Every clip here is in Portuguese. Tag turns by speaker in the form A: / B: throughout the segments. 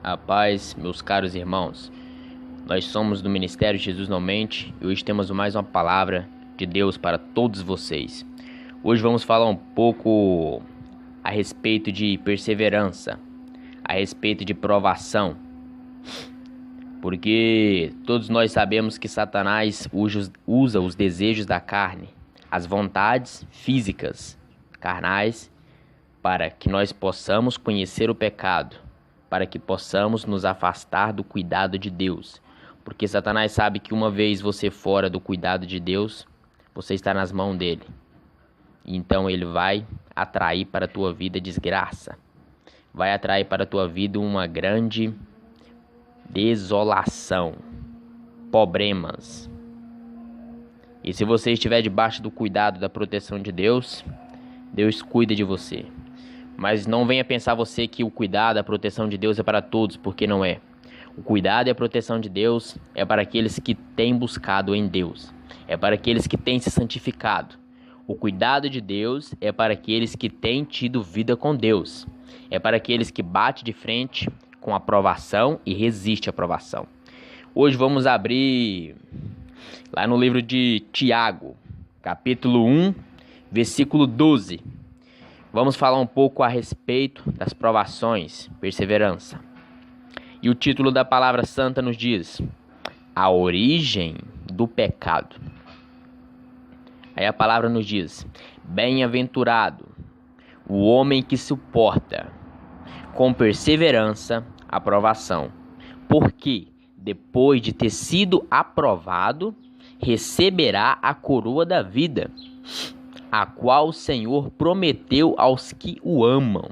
A: A paz, meus caros irmãos. Nós somos do Ministério Jesus Não Mente e hoje temos mais uma palavra de Deus para todos vocês. Hoje vamos falar um pouco a respeito de perseverança, a respeito de provação. Porque todos nós sabemos que Satanás usa os desejos da carne, as vontades físicas, carnais, para que nós possamos conhecer o pecado, para que possamos nos afastar do cuidado de Deus. Porque Satanás sabe que uma vez você fora do cuidado de Deus, você está nas mãos dele. Então ele vai atrair para a tua vida desgraça. Vai atrair para a tua vida uma grande desolação, problemas. E se você estiver debaixo do cuidado da proteção de Deus, Deus cuida de você. Mas não venha pensar você que o cuidado, a proteção de Deus é para todos, porque não é. O cuidado e a proteção de Deus é para aqueles que têm buscado em Deus. É para aqueles que têm se santificado. O cuidado de Deus é para aqueles que têm tido vida com Deus. É para aqueles que batem de frente com a provação e resiste à provação. Hoje vamos abrir lá no livro de Tiago, capítulo 1, versículo 12. Vamos falar um pouco a respeito das provações, perseverança. E o título da palavra santa nos diz: a origem do pecado. Aí a palavra nos diz: bem-aventurado o homem que suporta com perseverança a provação, porque depois de ter sido aprovado, receberá a coroa da vida, a qual o Senhor prometeu aos que o amam.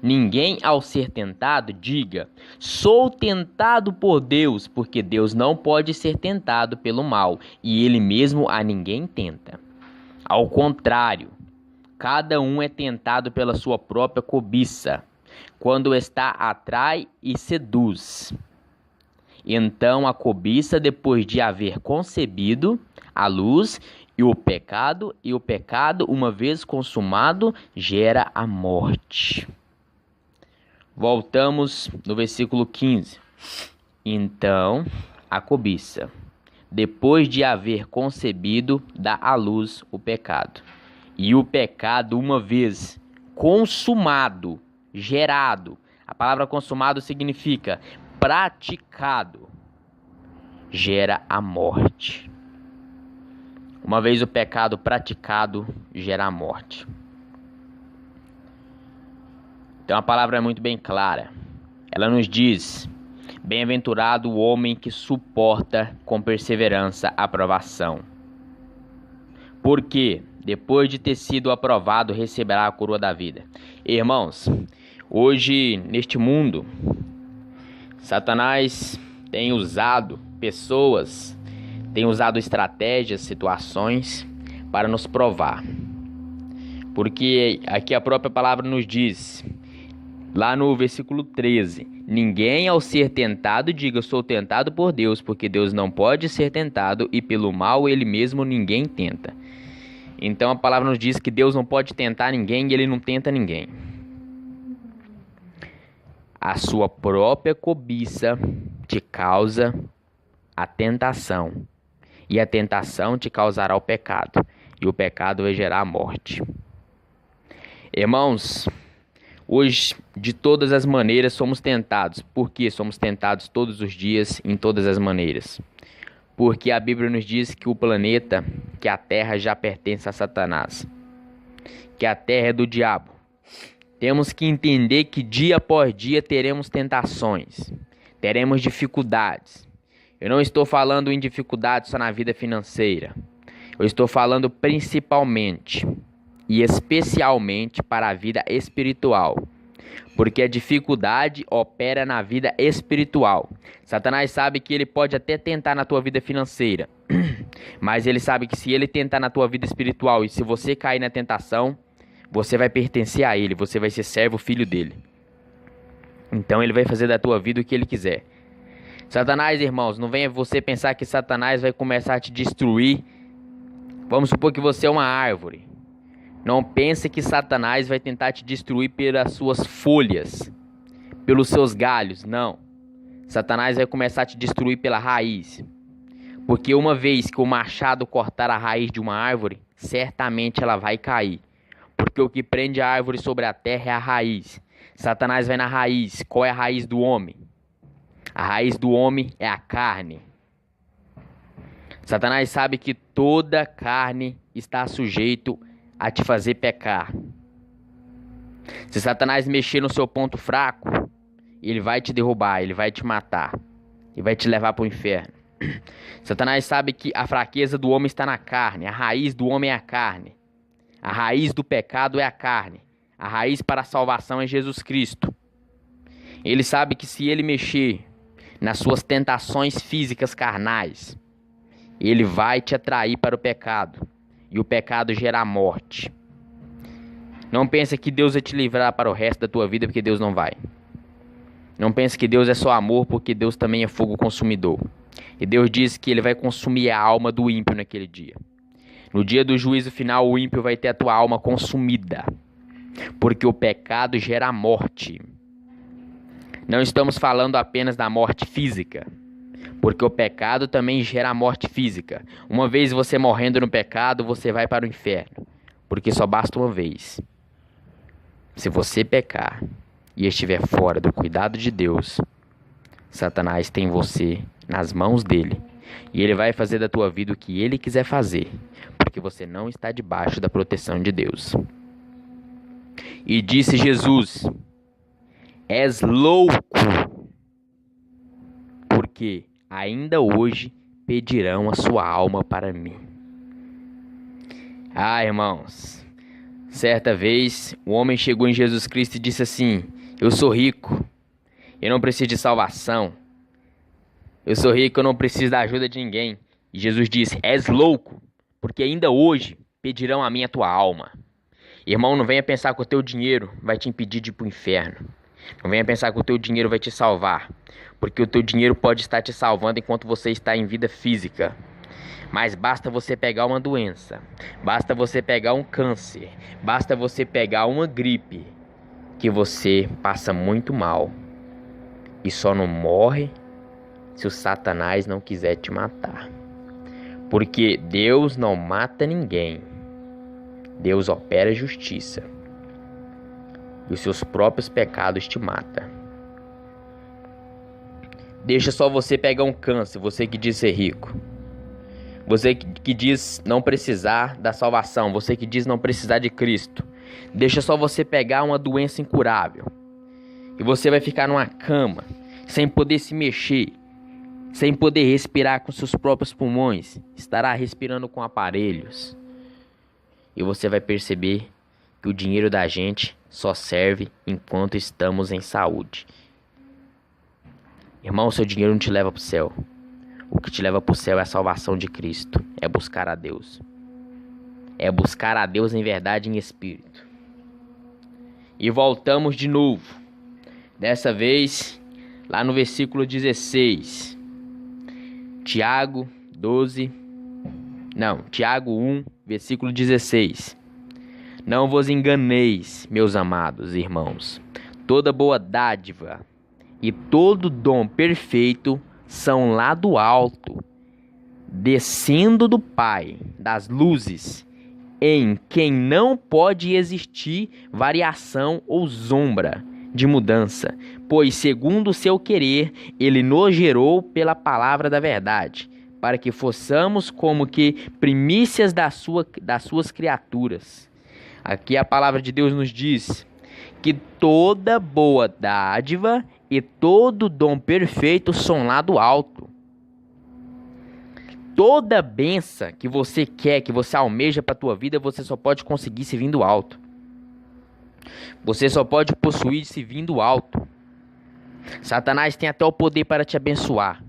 A: Ninguém, ao ser tentado, diga: sou tentado por Deus, porque Deus não pode ser tentado pelo mal, e Ele mesmo a ninguém tenta. Ao contrário, cada um é tentado pela sua própria cobiça, quando está atrai e seduz. Então a cobiça, depois de haver concebido a luz, e o pecado, uma vez consumado, gera a morte. Voltamos no versículo 15. Então a cobiça, depois de haver concebido, dá à luz o pecado. E o pecado, uma vez consumado, gerado. A palavra consumado significa praticado. Gera a morte. Uma vez o pecado praticado, gera a morte. Então a palavra é muito bem clara. Ela nos diz: bem-aventurado o homem que suporta com perseverança a provação. Porque depois de ter sido aprovado, receberá a coroa da vida. Irmãos, hoje neste mundo, Satanás tem usado pessoas, tem usado estratégias, situações para nos provar. Porque aqui a própria palavra nos diz, lá no versículo 13, ninguém ao ser tentado diga: sou tentado por Deus, porque Deus não pode ser tentado e pelo mal ele mesmo ninguém tenta. Então a palavra nos diz que Deus não pode tentar ninguém e ele não tenta ninguém. A sua própria cobiça te causa a tentação. E a tentação te causará o pecado. E o pecado vai gerar a morte. Irmãos, hoje, de todas as maneiras, somos tentados. Por que somos tentados todos os dias, em todas as maneiras? Porque a Bíblia nos diz que o planeta, que a Terra já pertence a Satanás. Que a Terra é do diabo. Temos que entender que dia após dia teremos tentações. Teremos dificuldades. Eu não estou falando em dificuldades só na vida financeira. Eu estou falando principalmente e especialmente para a vida espiritual. Porque a dificuldade opera na vida espiritual. Satanás sabe que ele pode até tentar na tua vida financeira. Mas ele sabe que se ele tentar na tua vida espiritual e se você cair na tentação, você vai pertencer a ele. Você vai ser servo, filho dele. Então ele vai fazer da tua vida o que ele quiser. Satanás, irmãos, não venha você pensar que Satanás vai começar a te destruir. Vamos supor que você é uma árvore. Não pense que Satanás vai tentar te destruir pelas suas folhas, pelos seus galhos, não. Satanás vai começar a te destruir pela raiz. Porque uma vez que o machado cortar a raiz de uma árvore, certamente ela vai cair. Porque o que prende a árvore sobre a terra é a raiz. Satanás vai na raiz. Qual é a raiz do homem? A raiz do homem é a carne. Satanás sabe que toda carne está sujeito a te fazer pecar. Se Satanás mexer no seu ponto fraco, ele vai te derrubar, ele vai te matar e vai te levar para o inferno. Satanás sabe que a fraqueza do homem está na carne. A raiz do homem é a carne. A raiz do pecado é a carne. A raiz para a salvação é Jesus Cristo. Ele sabe que se ele mexer nas suas tentações físicas carnais, ele vai te atrair para o pecado. E o pecado gera a morte. Não pensa que Deus vai te livrar para o resto da tua vida, porque Deus não vai. Não pense que Deus é só amor, porque Deus também é fogo consumidor. E Deus diz que ele vai consumir a alma do ímpio naquele dia. No dia do juízo final, o ímpio vai ter a tua alma consumida. Porque o pecado gera a morte. Não estamos falando apenas da morte física. Porque o pecado também gera a morte física. Uma vez você morrendo no pecado, você vai para o inferno. Porque só basta uma vez. Se você pecar e estiver fora do cuidado de Deus, Satanás tem você nas mãos dele. E ele vai fazer da tua vida o que ele quiser fazer. Porque você não está debaixo da proteção de Deus. E disse Jesus: és louco, porque ainda hoje pedirão a sua alma para mim. Ah, irmãos, certa vez o homem chegou em Jesus Cristo e disse assim: eu sou rico, eu não preciso de salvação. Eu sou rico, eu não preciso da ajuda de ninguém. E Jesus disse: és louco, porque ainda hoje pedirão a mim a tua alma. Irmão, não venha pensar que o teu dinheiro vai te impedir de ir para o inferno. Não venha pensar que o teu dinheiro vai te salvar. Porque o teu dinheiro pode estar te salvando enquanto você está em vida física. Mas basta você pegar uma doença. Basta você pegar um câncer. Basta você pegar uma gripe. Que você passa muito mal. E só não morre se o Satanás não quiser te matar. Porque Deus não mata ninguém. Deus opera justiça. E os seus próprios pecados te matam. Deixa só você pegar um câncer, você que diz ser rico. Você que diz não precisar da salvação, você que diz não precisar de Cristo. Deixa só você pegar uma doença incurável. E você vai ficar numa cama, sem poder se mexer, sem poder respirar com seus próprios pulmões. Estará respirando com aparelhos. E você vai perceber que o dinheiro da gente só serve enquanto estamos em saúde. Irmão, seu dinheiro não te leva para o céu. O que te leva para o céu é a salvação de Cristo. É buscar a Deus. É buscar a Deus em verdade e em espírito. E voltamos de novo. Dessa vez, lá no versículo 16. Tiago 1, versículo 16. Não vos enganeis, meus amados irmãos. Toda boa dádiva e todo dom perfeito são lá do alto, descendo do Pai das luzes, em quem não pode existir variação ou sombra de mudança, pois segundo o seu querer, ele nos gerou pela palavra da verdade, para que fossemos como que primícias das suas criaturas. Aqui a palavra de Deus nos diz que toda boa dádiva e todo dom perfeito são lá do alto. Toda bênção que você quer, que você almeja para a tua vida, você só pode conseguir se vir do alto. Você só pode possuir se vir do alto. Satanás tem até o poder para te abençoar.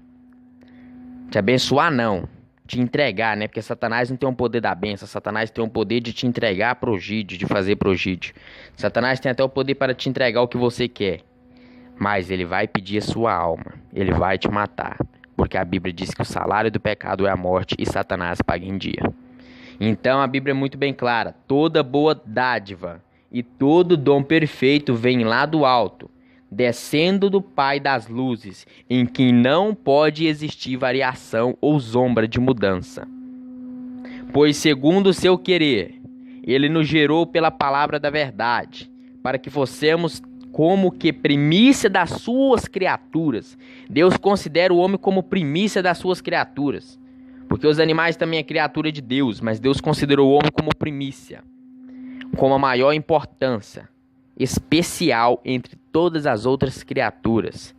A: Te abençoar não, te entregar, né? Porque Satanás não tem o poder da bênção. Satanás tem o poder de te entregar prosídio, de fazer prosídio. Satanás tem até o poder para te entregar o que você quer. Mas ele vai pedir a sua alma. Ele vai te matar. Porque a Bíblia diz que o salário do pecado é a morte e Satanás paga em dia. Então a Bíblia é muito bem clara. Toda boa dádiva e todo dom perfeito vem lá do alto, descendo do Pai das luzes, em quem não pode existir variação ou sombra de mudança. Pois, segundo o seu querer, ele nos gerou pela palavra da verdade, para que fossemos como que primícia das suas criaturas. Deus considera o homem como primícia das suas criaturas, porque os animais também é criatura de Deus, mas Deus considerou o homem como primícia, como a maior importância, especial entre todas as outras criaturas.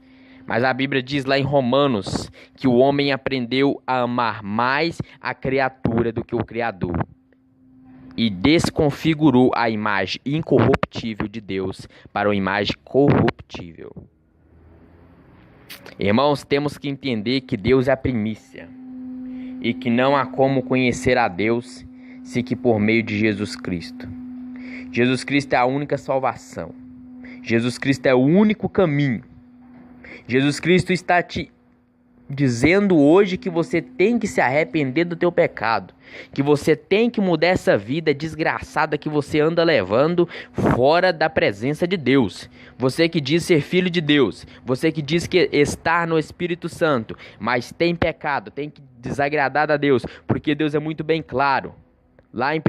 A: Mas a Bíblia diz lá em Romanos que o homem aprendeu a amar mais a criatura do que o Criador e desconfigurou a imagem incorruptível de Deus para uma imagem corruptível. Irmãos, temos que entender que Deus é a primícia e que não há como conhecer a Deus se que por meio de Jesus Cristo. Jesus Cristo é a única salvação. Jesus Cristo é o único caminho. Jesus Cristo está te dizendo hoje que você tem que se arrepender do teu pecado, que você tem que mudar essa vida desgraçada que você anda levando fora da presença de Deus. Você que diz ser filho de Deus, você que diz que está no Espírito Santo, mas tem pecado, tem que desagradar a Deus, porque Deus é muito bem claro. Lá em 1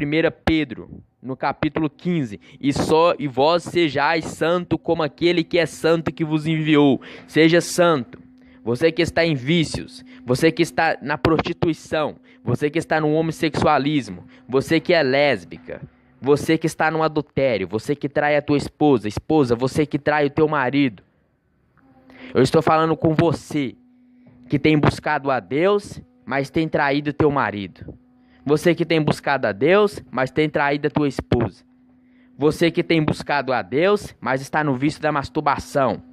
A: Pedro, no capítulo 15, e vós sejais santo como aquele que é santo que vos enviou. Seja santo. Você que está em vícios, você que está na prostituição, você que está no homossexualismo, você que é lésbica, você que está no adultério, você que trai a tua esposa, você que trai o teu marido. Eu estou falando com você que tem buscado a Deus, mas tem traído o teu marido. Você que tem buscado a Deus, mas tem traído a tua esposa. Você que tem buscado a Deus, mas está no vício da masturbação.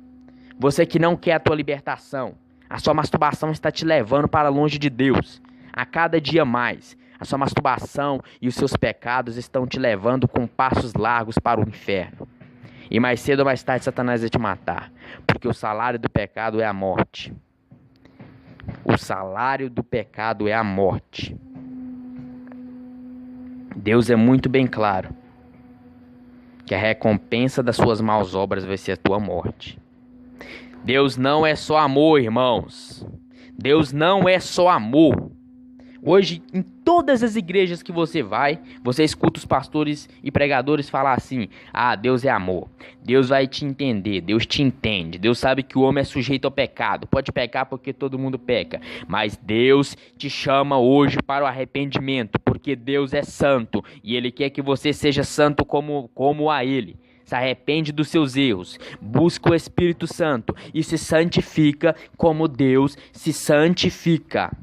A: Você que não quer a tua libertação. A sua masturbação está te levando para longe de Deus. A cada dia mais, a sua masturbação e os seus pecados estão te levando com passos largos para o inferno. E mais cedo ou mais tarde Satanás vai te matar, porque o salário do pecado é a morte. O salário do pecado é a morte. Deus é muito bem claro que a recompensa das suas maus obras vai ser a tua morte. Deus não é só amor, irmãos. Deus não é só amor. Hoje, em todas as igrejas que você vai, você escuta os pastores e pregadores falar assim: ah, Deus é amor. Deus vai te entender, Deus te entende. Deus sabe que o homem é sujeito ao pecado. Pode pecar porque todo mundo peca. Mas Deus te chama hoje para o arrependimento, porque Deus é santo e Ele quer que você seja santo como a Ele. Se arrepende dos seus erros, busca o Espírito Santo e se santifica como Deus se santifica.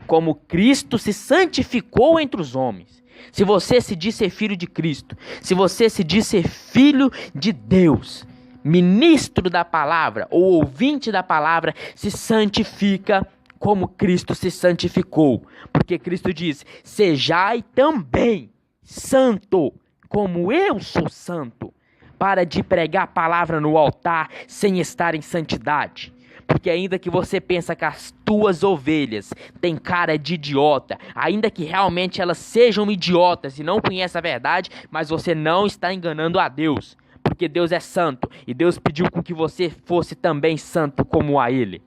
A: Como Cristo se santificou entre os homens. Se você se diz ser filho de Cristo, se você se diz ser filho de Deus, ministro da palavra ou ouvinte da palavra, se santifica como Cristo se santificou. Porque Cristo diz: sejai também santo, como eu sou santo. Para de pregar a palavra no altar sem estar em santidade. Porque ainda que você pensa que as tuas ovelhas têm cara de idiota, ainda que realmente elas sejam idiotas e não conhecem a verdade, mas você não está enganando a Deus. Porque Deus é santo e Deus pediu com que você fosse também santo como a Ele.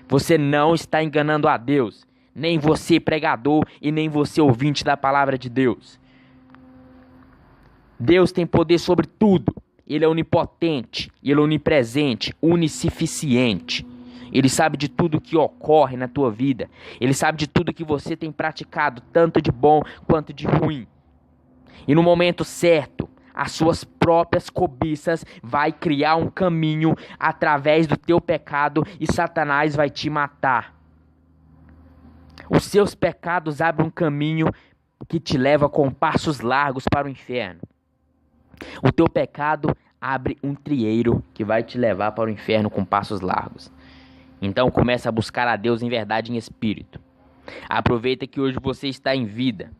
A: Você não está enganando a Deus, nem você pregador e nem você ouvinte da palavra de Deus. Deus tem poder sobre tudo. Ele é onipotente, Ele é onipresente, onissuficiente. Ele sabe de tudo que ocorre na tua vida. Ele sabe de tudo que você tem praticado, tanto de bom quanto de ruim. E no momento certo, as suas próprias cobiças vai criar um caminho através do teu pecado e Satanás vai te matar. Os seus pecados abrem um caminho que te leva com passos largos para o inferno. O teu pecado abre um trieiro que vai te levar para o inferno com passos largos. Então comece a buscar a Deus em verdade e em espírito. Aproveita que hoje você está em vida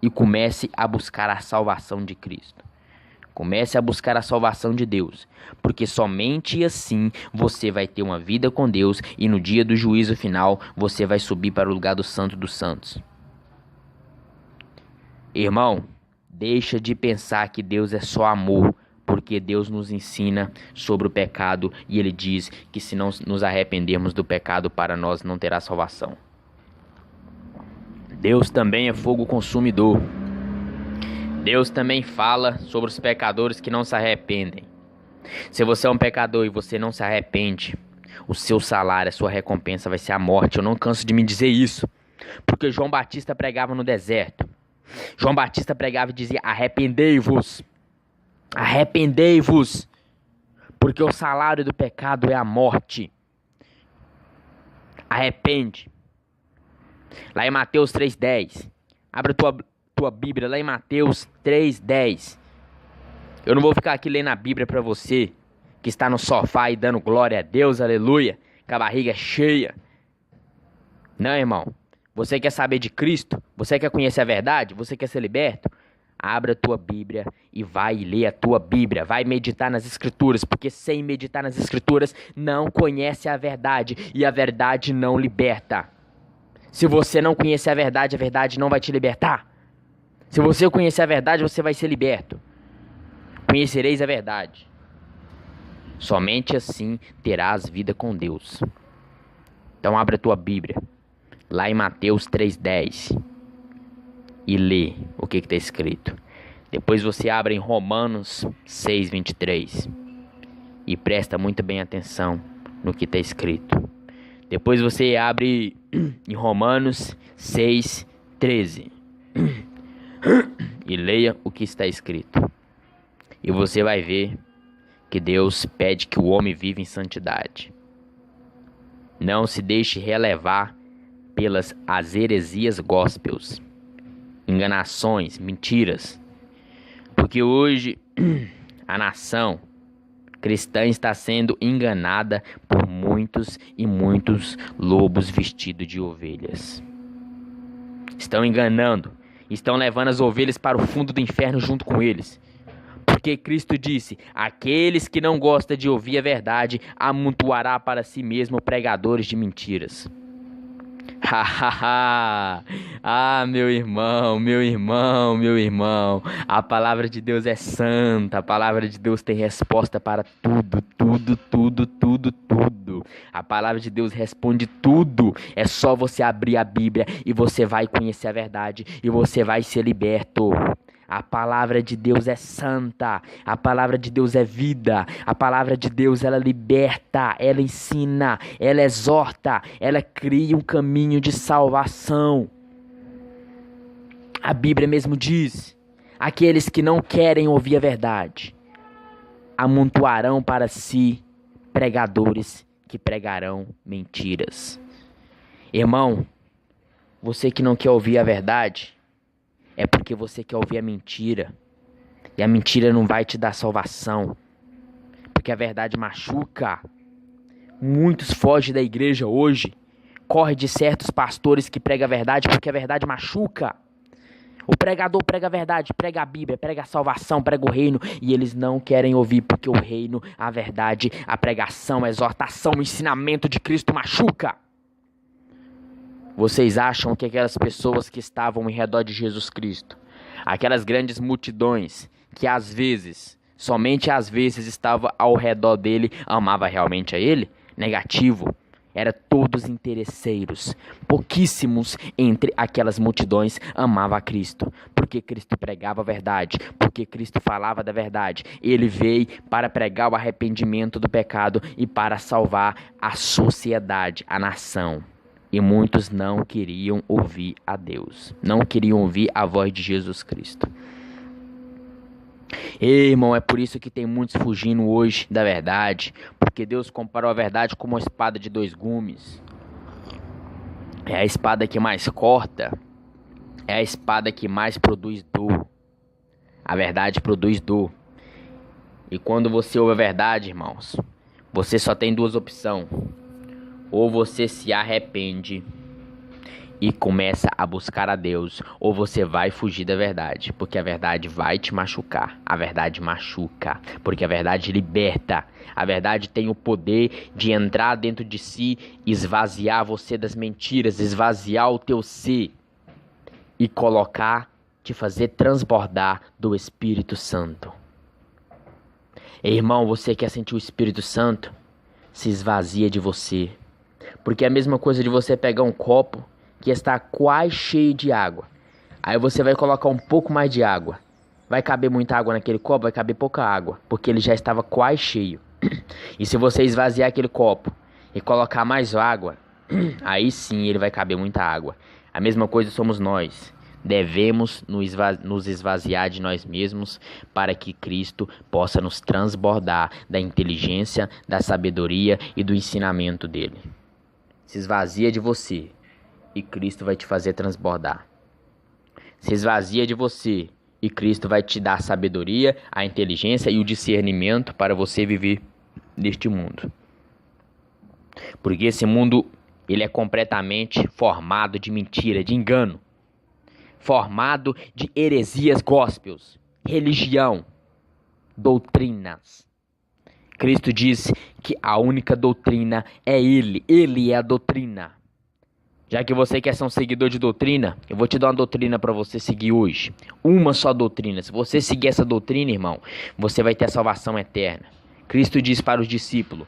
A: e comece a buscar a salvação de Cristo. Comece a buscar a salvação de Deus, porque somente assim você vai ter uma vida com Deus e no dia do juízo final você vai subir para o lugar do Santo dos Santos. Irmão, deixa de pensar que Deus é só amor, porque Deus nos ensina sobre o pecado e Ele diz que se não nos arrependermos do pecado, para nós não terá salvação. Deus também é fogo consumidor. Deus também fala sobre os pecadores que não se arrependem. Se você é um pecador e você não se arrepende, o seu salário, a sua recompensa vai ser a morte. Eu não canso de me dizer isso, porque João Batista pregava no deserto. João Batista pregava e dizia: arrependei-vos, arrependei-vos, porque o salário do pecado é a morte. Arrepende. Lá em Mateus 3,10. Abra tua Bíblia lá em Mateus 3,10. Eu não vou ficar aqui lendo a Bíblia para você que está no sofá e dando glória a Deus, aleluia, com a barriga cheia. Não, irmão. Você quer saber de Cristo? Você quer conhecer a verdade? Você quer ser liberto? Abra a tua Bíblia e vai ler a tua Bíblia. Vai meditar nas Escrituras, porque sem meditar nas Escrituras não conhece a verdade e a verdade não liberta. Se você não conhecer a verdade não vai te libertar. Se você conhecer a verdade, você vai ser liberto. Conhecereis a verdade. Somente assim terás vida com Deus. Então abra a tua Bíblia, lá em Mateus 3,10, e lê o que está escrito. Depois você abre em Romanos 6,23 e presta muito bem atenção no que está escrito. Depois você abre em Romanos 6,13 e leia o que está escrito. E você vai ver que Deus pede que o homem viva em santidade. Não se deixe relevar pelas as heresias gospels, enganações, mentiras. Porque hoje a nação cristã está sendo enganada por muitos e muitos lobos vestidos de ovelhas. Estão enganando, estão levando as ovelhas para o fundo do inferno junto com eles. Porque Cristo disse: aqueles que não gostam de ouvir a verdade, amontoará para si mesmo pregadores de mentiras. Ah, meu irmão, a palavra de Deus é santa, a palavra de Deus tem resposta para tudo. A palavra de Deus responde tudo. É só você abrir a Bíblia e você vai conhecer a verdade e você vai ser liberto. A palavra de Deus é santa, a palavra de Deus é vida, a palavra de Deus ela liberta, ela ensina, ela exorta, ela cria um caminho de salvação. A Bíblia mesmo diz: aqueles que não querem ouvir a verdade, amontoarão para si pregadores que pregarão mentiras. Irmão, você que não quer ouvir a verdade, é porque você quer ouvir a mentira. E a mentira não vai te dar salvação, porque a verdade machuca. Muitos fogem da igreja hoje, corre de certos pastores que pregam a verdade, porque a verdade machuca. O pregador prega a verdade, prega a Bíblia, prega a salvação, prega o reino, e eles não querem ouvir, porque o reino, a verdade, a pregação, a exortação, o ensinamento de Cristo machuca. Vocês acham que aquelas pessoas que estavam em redor de Jesus Cristo, aquelas grandes multidões que às vezes, somente às vezes estavam ao redor dele, amava realmente a ele? Negativo. Era todos interesseiros. Pouquíssimos entre aquelas multidões amavam a Cristo, porque Cristo pregava a verdade, porque Cristo falava da verdade. Ele veio para pregar o arrependimento do pecado e para salvar a sociedade, a nação. E muitos não queriam ouvir a Deus, não queriam ouvir a voz de Jesus Cristo. Ei, irmão, é por isso que tem muitos fugindo hoje da verdade, porque Deus comparou a verdade como uma espada de dois gumes. É a espada que mais corta, é a espada que mais produz dor. A verdade produz dor. E quando você ouve a verdade, irmãos, você só tem duas opções. Ou você se arrepende e começa a buscar a Deus, ou você vai fugir da verdade, porque a verdade vai te machucar. A verdade machuca, porque a verdade liberta. A verdade tem o poder de entrar dentro de si, esvaziar você das mentiras, esvaziar o teu ser e colocar, te fazer transbordar do Espírito Santo. Irmão, você quer sentir o Espírito Santo? Se esvazia de você. Porque é a mesma coisa de você pegar um copo que está quase cheio de água. Aí você vai colocar um pouco mais de água. Vai caber muita água naquele copo? Vai caber pouca água, porque ele já estava quase cheio. E se você esvaziar aquele copo e colocar mais água, aí sim ele vai caber muita água. A mesma coisa somos nós. Devemos nos esvaziar de nós mesmos para que Cristo possa nos transbordar da inteligência, da sabedoria e do ensinamento dele. Se esvazia de você e Cristo vai te fazer transbordar. Se esvazia de você e Cristo vai te dar a sabedoria, a inteligência e o discernimento para você viver neste mundo. Porque esse mundo, ele é completamente formado de mentira, de engano. Formado de heresias gospels, religião, doutrinas. Cristo diz que a única doutrina é Ele. Ele é a doutrina. Já que você quer ser um seguidor de doutrina, eu vou te dar uma doutrina para você seguir hoje. Uma só doutrina. Se você seguir essa doutrina, irmão, você vai ter a salvação eterna. Cristo diz para os discípulos: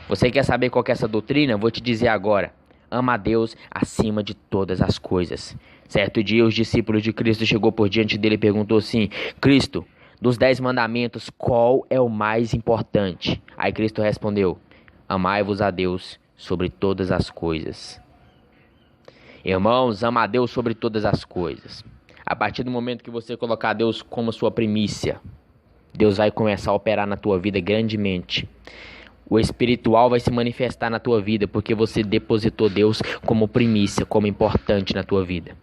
A: você quer saber qual que é essa doutrina? Eu vou te dizer agora. Ama a Deus acima de todas as coisas. Certo dia, os discípulos de Cristo chegou por diante dele e perguntou assim: Cristo, dos 10 mandamentos, qual é o mais importante? Aí Cristo respondeu: amai-vos a Deus sobre todas as coisas. Irmãos, ama a Deus sobre todas as coisas. A partir do momento que você colocar Deus como sua primícia, Deus vai começar a operar na tua vida grandemente. O espiritual vai se manifestar na tua vida porque você depositou Deus como primícia, como importante na tua vida.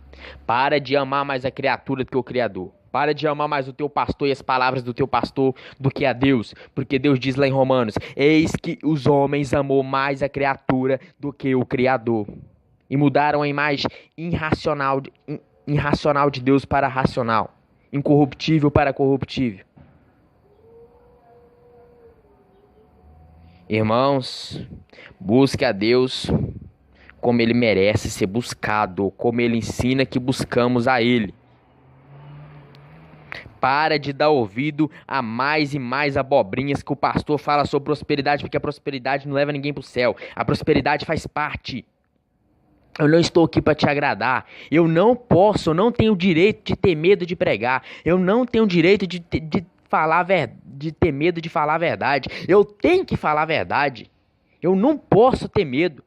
A: Para de amar mais a criatura do que o Criador. Para de amar mais o teu pastor e as palavras do teu pastor do que a Deus. Porque Deus diz lá em Romanos: eis que os homens amou mais a criatura do que o Criador. E mudaram a imagem irracional de Deus para racional. Incorruptível para corruptível. Irmãos, busque a Deus como Ele merece ser buscado, como Ele ensina que buscamos a Ele. Para de dar ouvido a mais e mais abobrinhas que o pastor fala sobre prosperidade, porque a prosperidade não leva ninguém para o céu. A prosperidade faz parte. Eu não estou aqui para te agradar. Eu não tenho o direito de ter medo de pregar. Eu não tenho o direito de ter medo de falar a verdade. Eu tenho que falar a verdade. Eu não posso ter medo,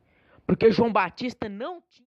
A: porque João Batista não tinha